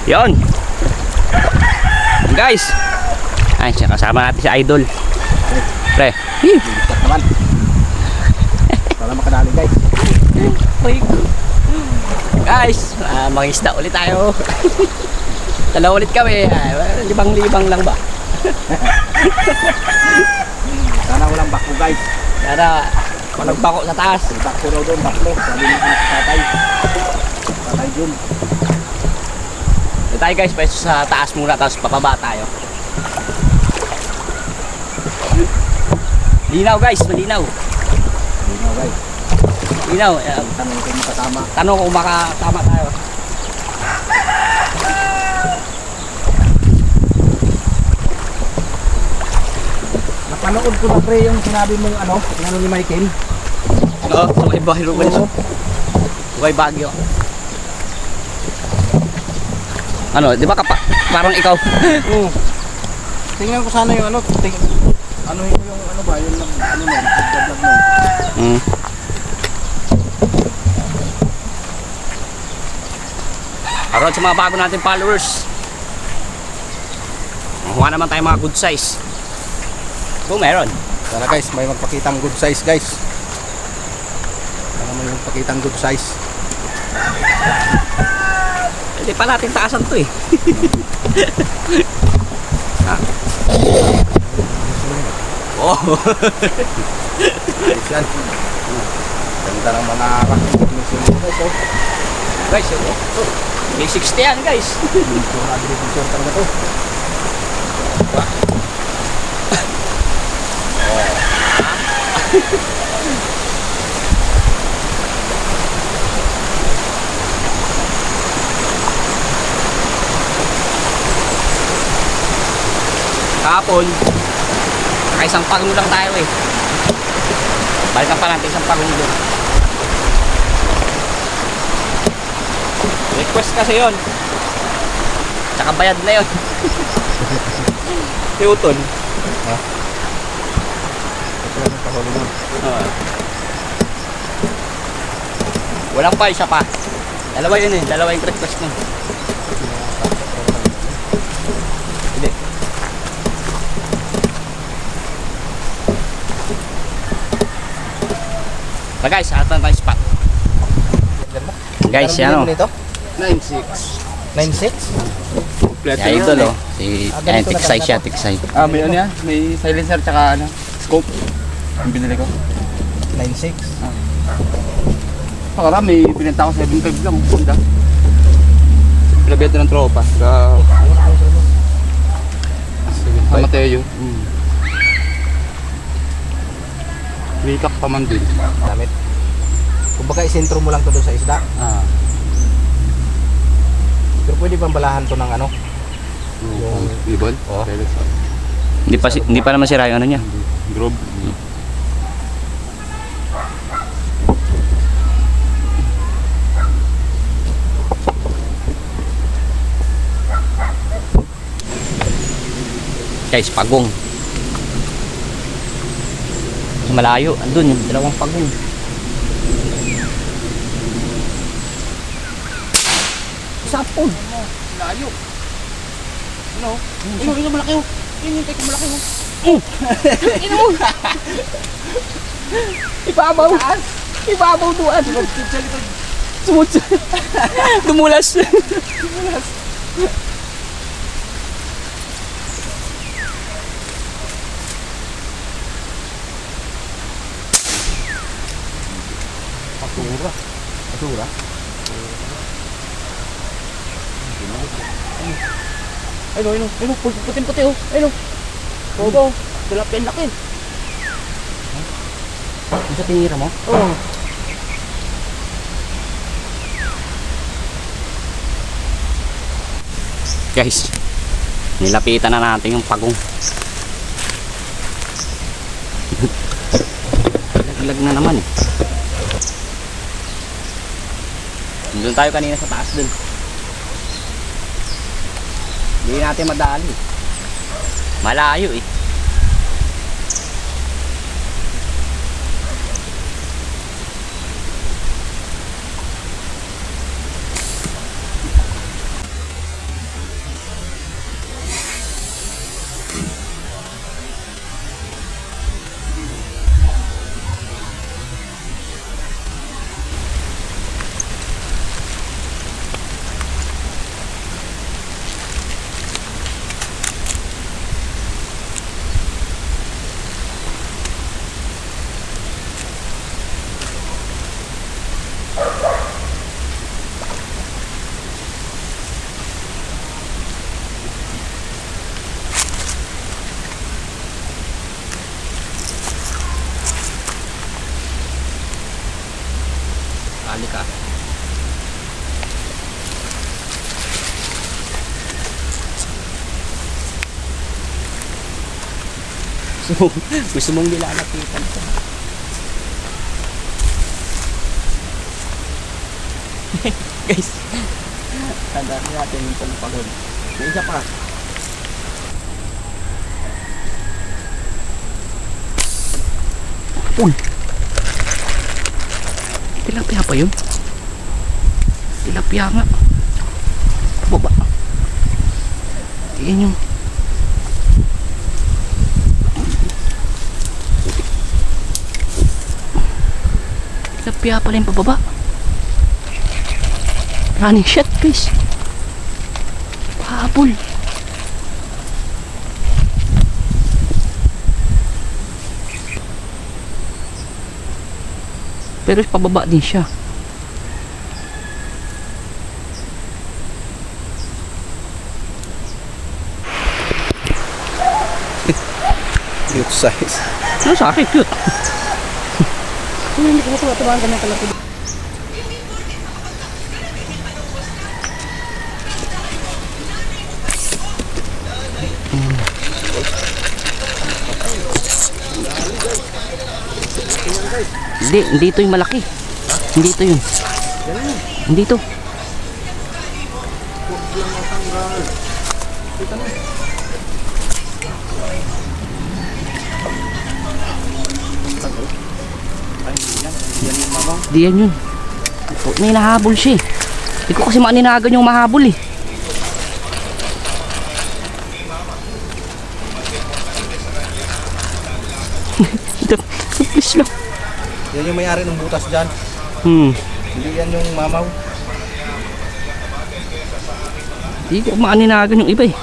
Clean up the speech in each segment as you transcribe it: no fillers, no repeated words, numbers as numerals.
Yon. Guys. Ay, siya kasama natin si Idol. Pre. Bigat naman. Para makadali guys. Guys, mangisda ulit tayo. Dalawa ulit kami. Libang-libang lang ba? Sana walang bako guys. Sana walang bako sa taas. Bako raw doon, bako. Sabi ng anak sa tatay. Tatay Jun. Ito tayo guys, pwesto sa taas muna tapos papaba tayo. Linaw guys, malinaw. Linaw guys. Linaw. Tanong kung makatama. Tanong kung makatama tayo. Napanood ko na pre yung sinabi mong ano ni Michael. Oo, sa may Baguio. Sa may Baguio. Ano, di ba parang ikaw? Tingnan ko sana yung ano, ano yung ano ba, yung ano nun, vlog nun. Around sa mga bago natin followers. Kuha naman tayo mga good size. Kung meron. Sana guys, may magpakitang good size guys. Sana may magpakitang good size. Hindi pa natin taasan to eh. Oh. Guys yan. Ganda ng mga recognition mo guys oh. Guys, may 60 yan guys. Dito na agriculture talaga to. Kahapon, isang pagong lang tayo eh. Balikan pa natin isang pagong doon. Request kasi yon. Tsaka bayad na yon. Tiuton. Ha? Ito lang yung pahuli nun. Walang pa, isa pa. Dalawa yun eh, dalawa yung request nun. Hindi. Guys, atan tayo spot. Guys, yan o. 9.6. 9.6? Si Idol o. Ayan, tiksay siya, tiksay. May ano yan? May silencer tsaka ano, scope. Yung binili ko. 9.6. Pakara, may binenta ko 7.5 lang. Punta. Pinabenta ng tropa. Sa Mateo. Wikak pa man din. Damit. Kumbaga isentro mo lang to doon sa isda. Pero pwede bang balahan to ng ano? Yung ibon? Oo. Hindi pa naman sira yung ano niya. Grove. Guys, pagong. Malayo, andun yung dalawang pagong. Sapon. Layo. Ano? Ino malaki oh. Hinintay ko malaki oh. Ino. Ibabaw. Ibabaw doon. Sumut. Dumulas. Dumulas. Basura. Basura. Ayun, puting-puti oh. Ayun. Bobo, tilapia laki. Sa tinira mo? Oo. Guys, nilapitan na natin yung pagong. Laglag na naman eh. Doon tayo kanina sa taas dun. Hindi natin madali. Malayo eh. Gusto mong nilalapitan ko. Guys, tandaan natin yung pagpagod. May isa pa. Uy! Tilapia pa yun? Tilapia nga. Baba. Tingnan yung tilapia pala yung pababa. Running shot guys. Pahabol. Pero pababa din siya. Cute size. Ano sa akin? Cute. Hindi ko matuwa-tuwaan ka na kalapit. Hindi ito yung malaki. Hindi ito yun. Hindi ito. Di yan yun. May nahabol siya eh. Hindi ko kasi maninagan yung mahabol eh. Please lang. Yan yung may-ari ng butas dyan. Hindi yan yung mamaw. Hindi ko maninagan yung iba eh.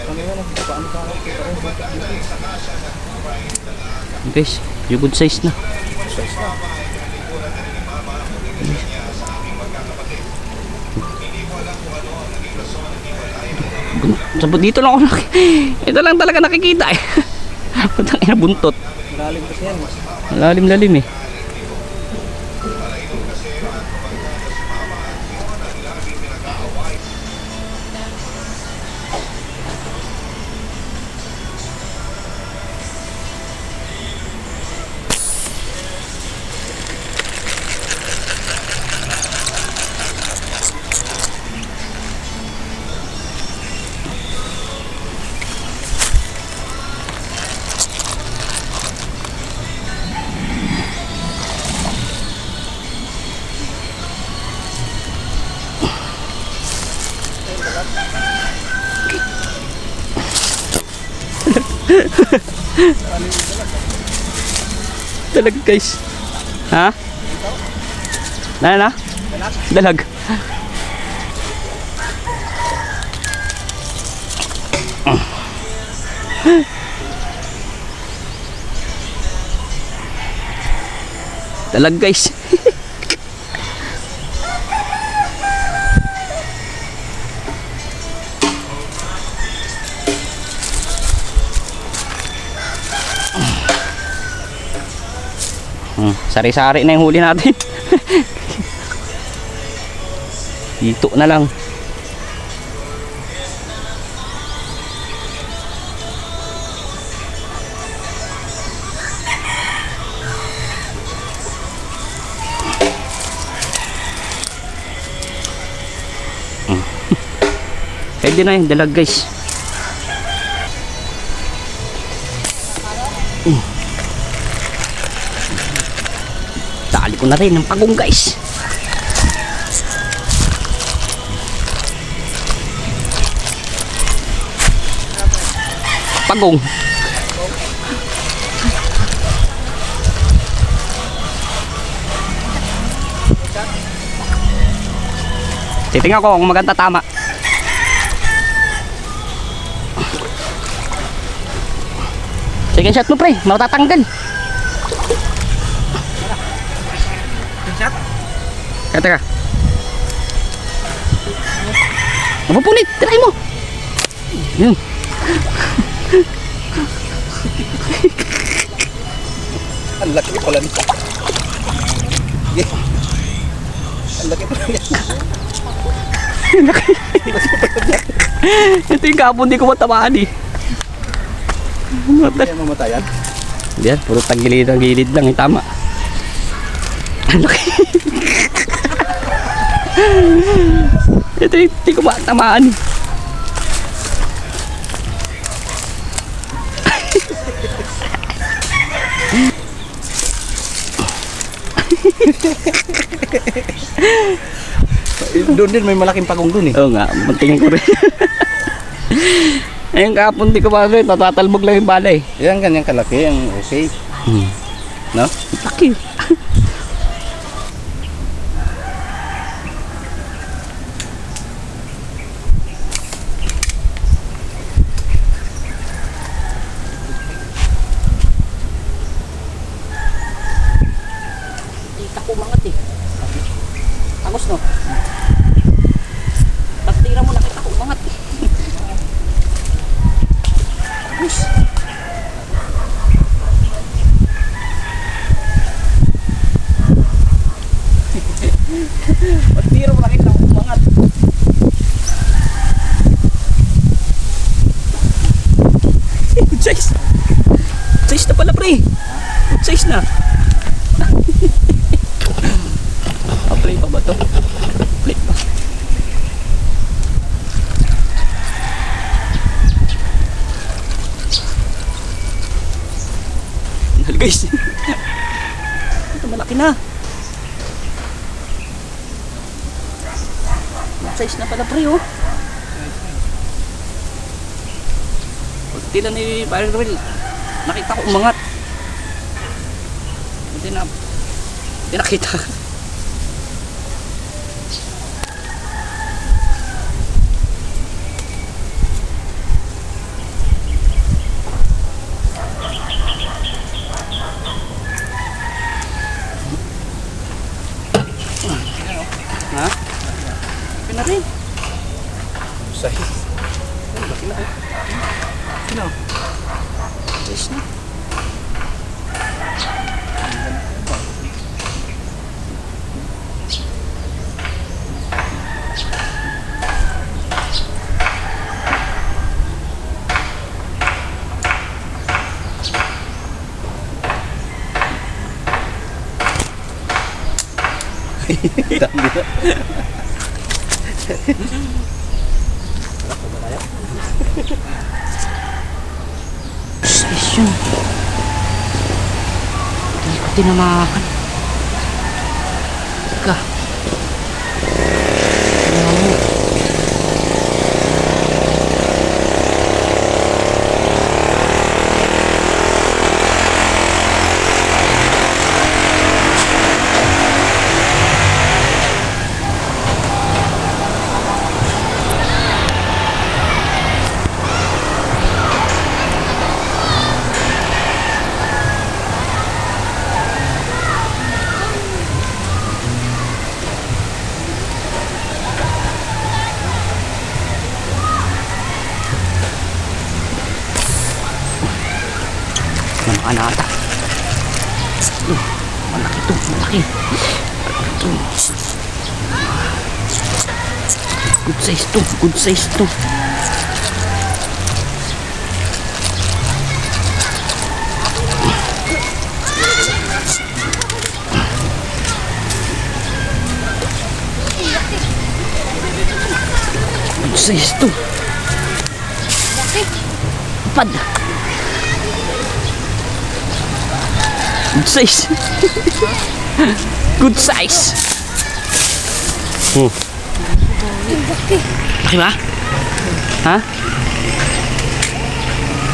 Ano yan? Paano ka lang? Guys, yung good size na. Size na. Dito lang ako ito lang talaga nakikita eh. Putang ina, buntot. Malalim kasi yan. Lalim-lalim eh. Dalag guys. Ha? Na? Dalag. Dalag guys. Sari-sari na yung huli natin. Dito na lang. Pwede na yung dalag guys. Tali ko na rin ng pagong guys. Pagong. Titingnan ko kung maganda tama. Sige, shot mo pre, matatanggal. Teka. Mapupunit, try mo. Yun. Ang laki pala nito. Ang laki pala nito. Ito yung kapon, di ko matamaan eh. Hindi yan mamatayan. Yan, puro tagilid ang gilid lang, yung tama. Ang laki. Ito yung hindi ko matamaan. Doon din may malaking pagong doon eh. Oo nga, mantingin ko rin. Ayun kahapon di ko pa rin, tatatalbog lang yung bala eh. Yan ganyan kalaki, ang okay. No? Laki. Kita ko umangat eh. Tagos no? Pagtira mo nakita ko umangat eh. Tagos. Pagtira mo nakita ko umangat. Good size. Good size na pala pre. Good size na. Play pa ba to? Play pa. Mahal guys. Ito malaki na. Size na pala pre oh. Pagti lang ni parang Ruel. Nakita ko umangat. Hindi nakita. Ha? Okay na rin. Size. Laki na. Ano? Size na. Dami na. Size yun. Hindi ko tinamakan. Teka. Anata. Malaki to, malaki. Good size to, good size to. Good size to. Pad. Good size. Good size. Laki ba? Ha?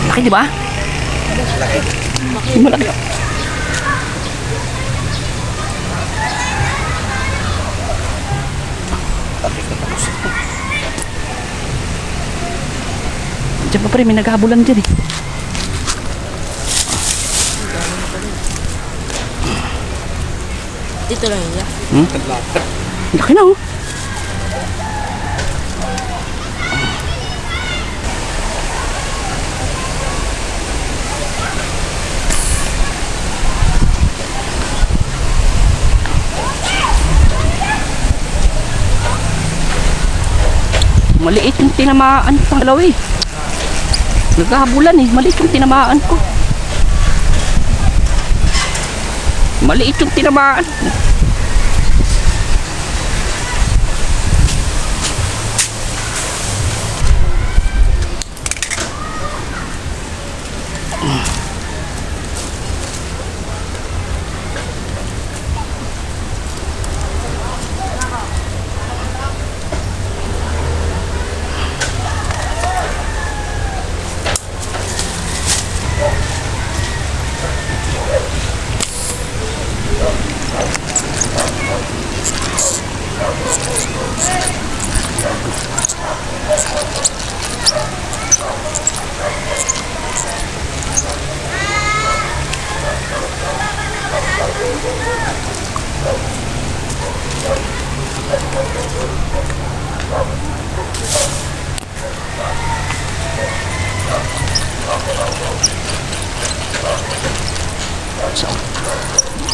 Laki di ba? Laki. Malaki. Diyan pa pre, may naghabulan dyan eh. Dito lang yun. Laki na oh. Maliit yung tinamaan pang dalaw eh. Naghahabulan eh. Maliit yung tinamaan ko. Maliit yung tinamaan.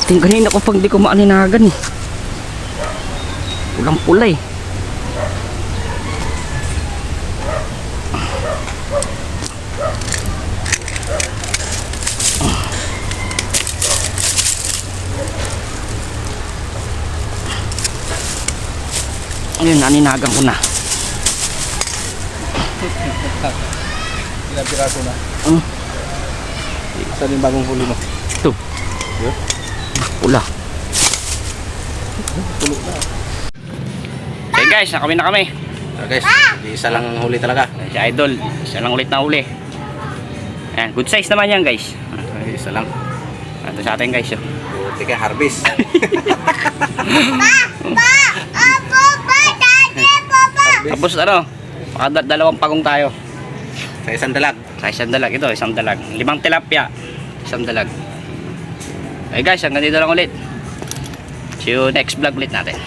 Ting kanina ko pag di ko maaninagan eh. Pulang pula eh. Ayun, aninagan ko na. Ilang piraso na. Saan yung bagong huli mo? Ito. Pula. Okay guys, nakami na kami. Guys, isa lang ang huli talaga. Si Idol, isa lang ulit na huli. Ayan, good size naman yan guys. Ay, isa lang. Ito sa atin guys. Buti ka, harvest. Tapos ano, dalawang pagong tayo. Sa isang dalag. Sa isang dalag, ito, isang dalag. 5 tilapia, isang dalag. Okay guys, hanggang dito lang ulit. See you next vlog ulit natin.